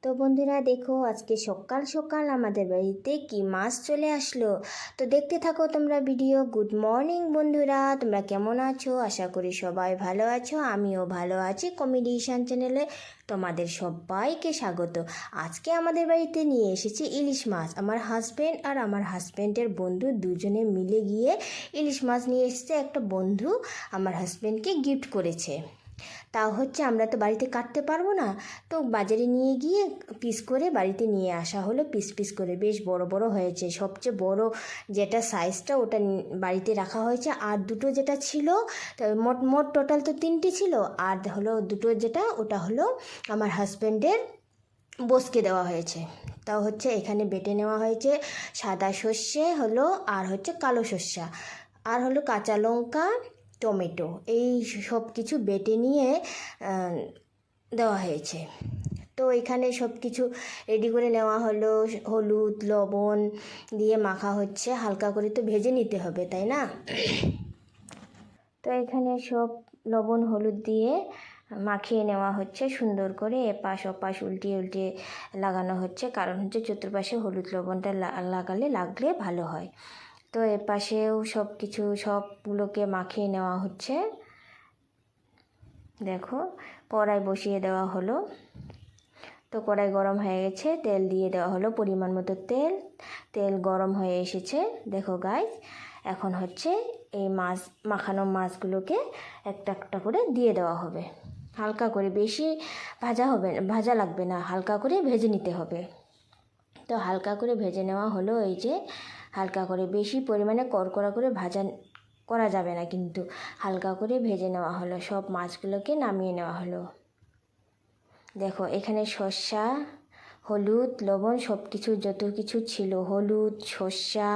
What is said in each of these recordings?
তো বন্ধুরা দেখো আজকে সকাল সকাল আমাদের বাড়িতে কি মাছ চলে আসলো। তো দেখতে থাকো তোমরা ভিডিও। গুড মর্নিং বন্ধুরা, তোমরা কেমন আছো? আশা করি সবাই ভালো আছো, আমিও ভালো আছি। কমেডি ঈশান চ্যানেলে তোমাদের সবাইকে স্বাগত। আজকে আমাদের বাড়িতে নিয়ে এসেছি ইলিশ মাছ। আমার হাজব্যান্ড আর আমার হাজব্যান্ডের বন্ধু দুজনে মিলে গিয়ে ইলিশ মাছ নিয়ে এসেছে। একটা বন্ধু আমার হাজব্যান্ডকে গিফট করেছে। তাও হচ্ছে আমরা তো বাড়িতে কাটতে পারবো না, তো বাজারে নিয়ে গিয়ে পিস করে বাড়িতে নিয়ে আসা হলো। পিস পিস করে বেশ বড় বড় হয়েছে। সবচেয়ে বড় যেটা সাইজটা ওটা বাড়িতে রাখা হয়েছে, আর দুটো যেটা ছিল মোট মোট টোটাল তো 3টি ছিল, আর হলো দুটো যেটা ওটা হলো আমার হাজব্যান্ডের বসকে দেওয়া হয়েছে। তাও হচ্ছে এখানে বেটে নেওয়া হয়েছে সাদা সর্ষে হলো, আর হচ্ছে কালো সর্ষা, আর হলো কাঁচা লঙ্কা, টমেটো, এই সব কিছু বেটে নিয়ে দেওয়া হয়েছে। তো এখানে সব কিছু রেডি করে নেওয়া হলো। হলুদ লবণ দিয়ে মাখা হচ্ছে, হালকা করে তো ভেজে নিতে হবে, তাই না? তো এখানে সব লবণ হলুদ দিয়ে মাখিয়ে নেওয়া হচ্ছে সুন্দর করে। এপাশ ওপাশ উল্টিয়ে উল্টিয়ে লাগানো হচ্ছে, কারণ হচ্ছে চতুর্পাশে হলুদ লবণটা লাগলে ভালো হয়। তো এপাশেও সব কিছু সবগুলোকে মাখিয়ে নেওয়া হচ্ছে। দেখো কড়াই বসিয়ে দেওয়া হলো। তো কড়াই গরম হয়ে গেছে, তেল দিয়ে দেওয়া হলো পরিমাণ মতো তেল গরম হয়ে এসেছে। দেখো গাইস, এখন হচ্ছে এই মাখানো মাছগুলোকে একটা একটা করে দিয়ে দেওয়া হবে। হালকা করে, বেশি ভাজা লাগবে না, হালকা করে ভেজে নিতে হবে। তো হালকা করে ভেজে নেওয়া হলো। এই যে হালকা করে, বেশি পরিমাণে কড়কড়া করে ভাজা করা যাবে না, কিন্তু হালকা করে ভেজে নেওয়া হলো। সব মাছগুলোকে নামিয়ে নেওয়া হলো। দেখো এখানে সর্ষা, হলুদ লবণ সব কিছু, যত কিছু ছিল, হলুদ সর্ষা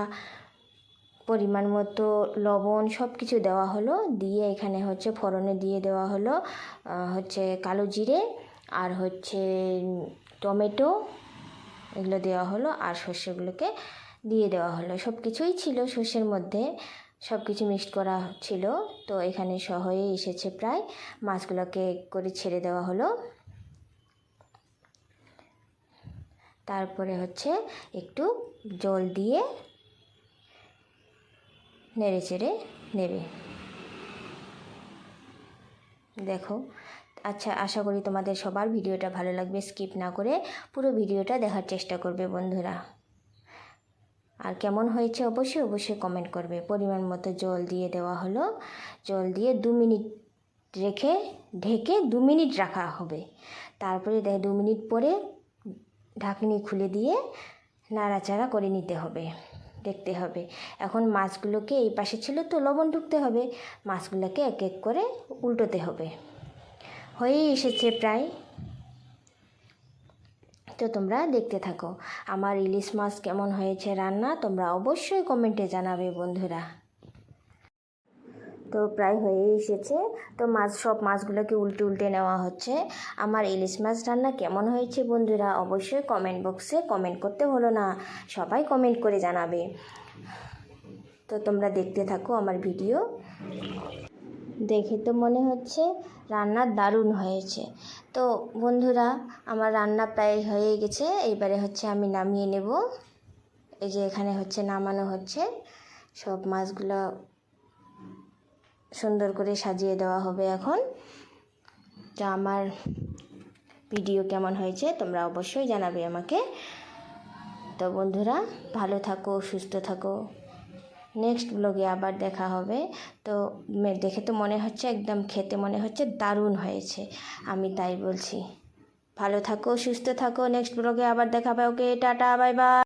পরিমাণ মতো লবণ সব কিছু দেওয়া হলো। দিয়ে এখানে হচ্ছে ফোড়নে দিয়ে দেওয়া হলো হচ্ছে কালো জিরে, আর হচ্ছে টমেটো, এগুলো দেওয়া হলো, আর সর্ষেগুলোকে দিয়ে দেওয়া হলো। সব কিছুই ছিল সর্ষের মধ্যে, সব কিছু মিক্সড করা ছিল। তো এখানে হয়ে এসেছে প্রায়। মাছগুলোকে করে ছেড়ে দেওয়া হলো। তারপরে হচ্ছে একটু জল দিয়ে নেড়ে চেড়ে নেবে। দেখো, আচ্ছা, আশা করি তোমাদের সবার ভিডিওটা ভালো লাগবে। স্কিপ না করে পুরো ভিডিওটা দেখার চেষ্টা করবে বন্ধুরা। আর কেমন হয়েছে অবশ্যই কমেন্ট করবে। পরিমাণ মতো জল দিয়ে দেওয়া হলো। জল দিয়ে 2 মিনিট ঢেকে 2 মিনিট রাখা হবে। তারপরে 2 মিনিট পরে ঢাকনি খুলে দিয়ে নাড়াচাড়া করে নিতে হবে, দেখতে হবে। এখন মাছগুলোকে, এই পাশে ছিল তো লবণ ঢুকতে হবে, মাছগুলোকে এক এক করে উল্টোতে হবে। হয়েই এসেছে প্রায়। তো তোমরা দেখতে থাকো আমার ইলিশ মাছ কেমন হয়েছে রান্না, তোমরা অবশ্যই কমেন্টে জানাবে বন্ধুরা। তো প্রায় হয়ে এসেছে। তো সব মাছগুলোকে উল্টে নেওয়া হচ্ছে। আমার ইলিশ মাছ রান্না কেমন হয়েছে বন্ধুরা অবশ্যই কমেন্ট বক্সে কমেন্ট করতে হলো না, সবাই কমেন্ট করে জানাবে। তো তোমরা দেখতে থাকো আমার ভিডিও। দেখে তো মনে হচ্ছে রান্না দারুণ হয়েছে। তো বন্ধুরা আমার রান্না প্রায় হয়ে গেছে। এবারে হচ্ছে আমি নামিয়ে নেব। এই যে এখানে হচ্ছে নামানো হচ্ছে। সব মাছগুলো সুন্দর করে সাজিয়ে দেওয়া হবে এখন। তো আমার ভিডিও কেমন হয়েছে তোমরা অবশ্যই জানাবে আমাকে। তো বন্ধুরা ভালো থাকো, সুস্থ থাকো। নেক্সট ব্লগে আবার দেখা হবে। তো দেখে তো মনে হচ্ছে একদম, খেতে মনে হচ্ছে দারুণ হয়েছে, আমি তাই বলছি। ভালো থাকো, সুস্থ থাকো। নেক্সট ব্লগে আবার দেখা হবে। ওকে, টাটা, বাই বাই।